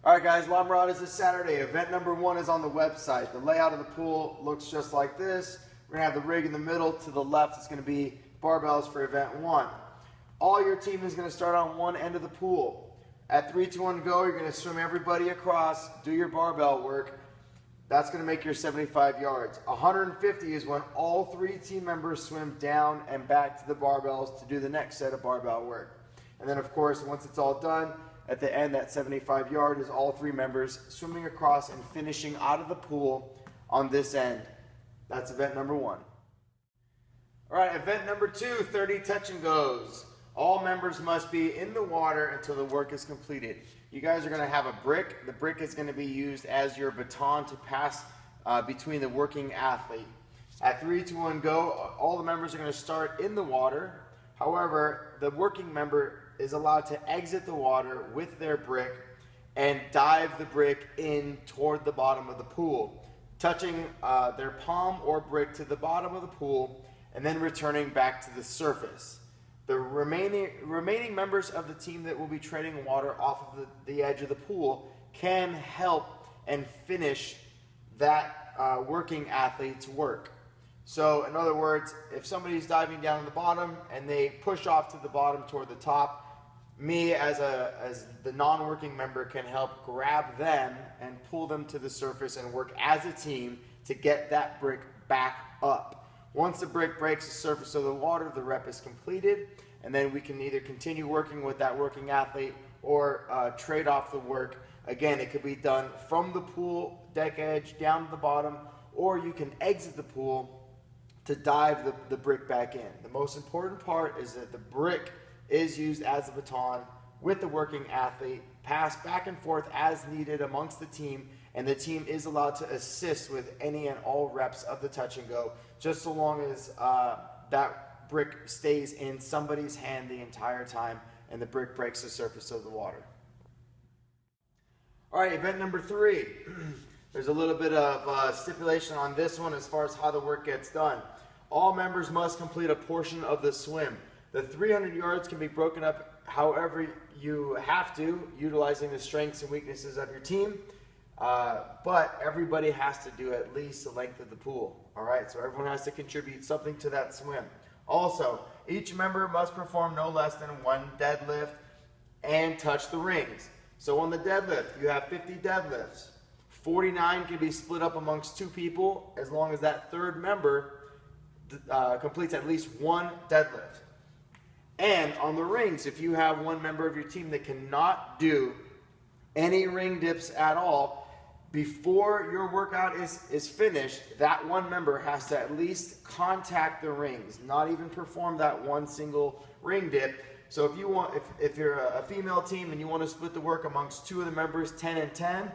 All right, guys, Mirada is this Saturday. Event number 1 is on the website. The layout of the pool looks just like this. We're going to have the rig in the middle. To the left is going to be barbells for event 1. All your team is going to start on one end of the pool. At 3, 2, 1, go, you're going to swim everybody across, do your barbell work. That's going to make your 75 yards. 150 is when all 3 team members swim down and back to the barbells to do the next set of barbell work. And then, of course, once it's all done, at the end, that 75 yard is all 3 members swimming across and finishing out of the pool on this end. That's event number 1. All right, event number 2, 30 touch and goes. All members must be in the water until the work is completed. You guys are going to have a brick. The brick is going to be used as your baton to pass between the working athlete. At 3, 2, 1, go, all the members are going to start in the water. However, the working member is allowed to exit the water with their brick and dive the brick in toward the bottom of the pool, touching their palm or brick to the bottom of the pool and then returning back to the surface. The remaining members of the team that will be treading water off of the edge of the pool can help and finish that working athlete's work. So in other words, if somebody's diving down to the bottom and they push off to the bottom toward the top, me as the non-working member can help grab them and pull them to the surface and work as a team to get that brick back up. Once the brick breaks the surface of the water, the rep is completed, and then we can either continue working with that working athlete or trade off the work. Again, it could be done from the pool deck edge down to the bottom, or you can exit the pool to dive the brick back in. The most important part is that the brick is used as a baton with the working athlete, passed back and forth as needed amongst the team, and the team is allowed to assist with any and all reps of the touch and go, just so long as that brick stays in somebody's hand the entire time and the brick breaks the surface of the water. All right, event number 3. There's a little bit of stipulation on this one as far as how the work gets done. All members must complete a portion of the swim. The 300 yards can be broken up however you have to, utilizing the strengths and weaknesses of your team, but everybody has to do at least the length of the pool. All right, so everyone has to contribute something to that swim. Also, each member must perform no less than 1 deadlift and touch the rings. So on the deadlift, you have 50 deadlifts. 49 can be split up amongst 2 people as long as that 3rd member completes at least 1 deadlift. And on the rings, if you have 1 member of your team that cannot do any ring dips at all, before your workout is finished, that 1 member has to at least contact the rings, not even perform that 1 single ring dip. So if you want, if you're a female team and you want to split the work amongst 2 of the members, 10 and 10,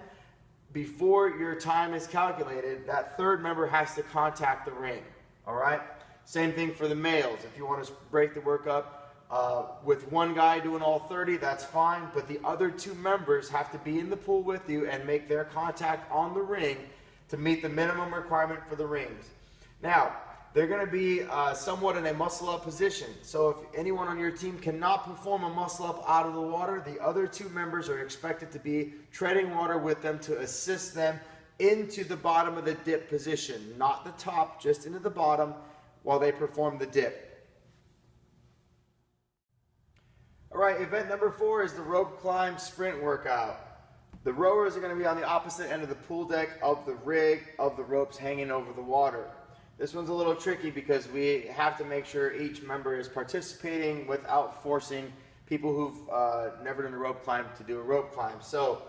before your time is calculated, that 3rd member has to contact the ring. All right? Same thing for the males. If you want to break the work up with 1 guy doing all 30, that's fine, but the other 2 members have to be in the pool with you and make their contact on the ring to meet the minimum requirement for the rings. Now, they're going to be somewhat in a muscle-up position, so if anyone on your team cannot perform a muscle-up out of the water, the other 2 members are expected to be treading water with them to assist them into the bottom of the dip position, not the top, just into the bottom while they perform the dip. All right, event number 4 is the rope climb sprint workout. The rowers are going to be on the opposite end of the pool deck of the rig of the ropes hanging over the water. This one's a little tricky because we have to make sure each member is participating without forcing people who've never done a rope climb to do a rope climb. So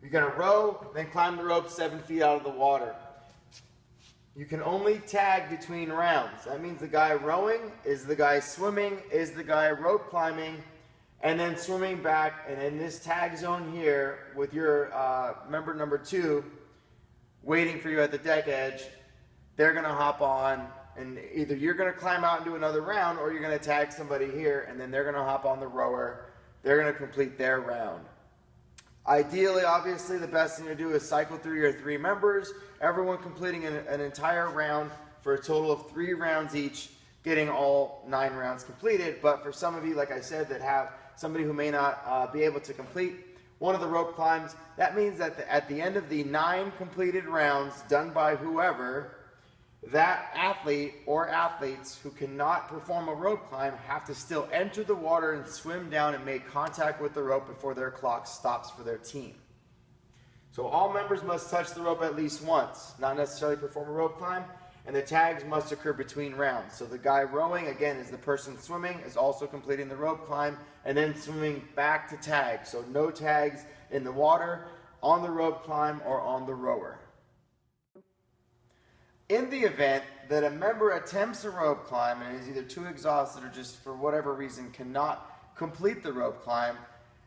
you're going to row, then climb the rope 7 feet out of the water. You can only tag between rounds. That means the guy rowing is the guy swimming, is the guy rope climbing, and then swimming back. And in this tag zone here, with your member number 2 waiting for you at the deck edge, they're going to hop on, and either you're going to climb out and do another round, or you're going to tag somebody here, and then they're going to hop on the rower. They're going to complete their round. Ideally, obviously, the best thing to do is cycle through your 3 members, everyone completing an entire round for a total of 3 rounds each, getting all 9 rounds completed. But for some of you, like I said, that have somebody who may not be able to complete one of the rope climbs. That means that at the end of the 9 completed rounds done by whoever, that athlete or athletes who cannot perform a rope climb have to still enter the water and swim down and make contact with the rope before their clock stops for their team. So all members must touch the rope at least once, not necessarily perform a rope climb, and the tags must occur between rounds. So the guy rowing, again, is the person swimming, is also completing the rope climb, and then swimming back to tag. So no tags in the water, on the rope climb, or on the rower. In the event that a member attempts a rope climb and is either too exhausted or just for whatever reason cannot complete the rope climb,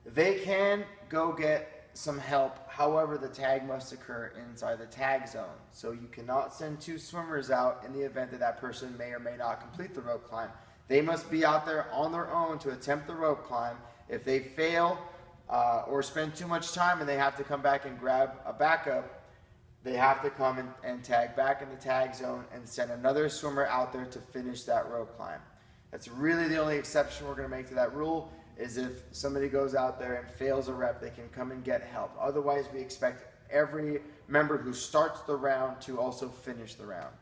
they can go get some help. However, the tag must occur inside the tag zone. So you cannot send 2 swimmers out in the event that that person may or may not complete the rope climb. They must be out there on their own to attempt the rope climb. If they fail or spend too much time and they have to come back and grab a backup, they have to come and tag back in the tag zone and send another swimmer out there to finish that rope climb. That's really the only exception we're going to make to that rule, is if somebody goes out there and fails a rep, they can come and get help. Otherwise, we expect every member who starts the round to also finish the round.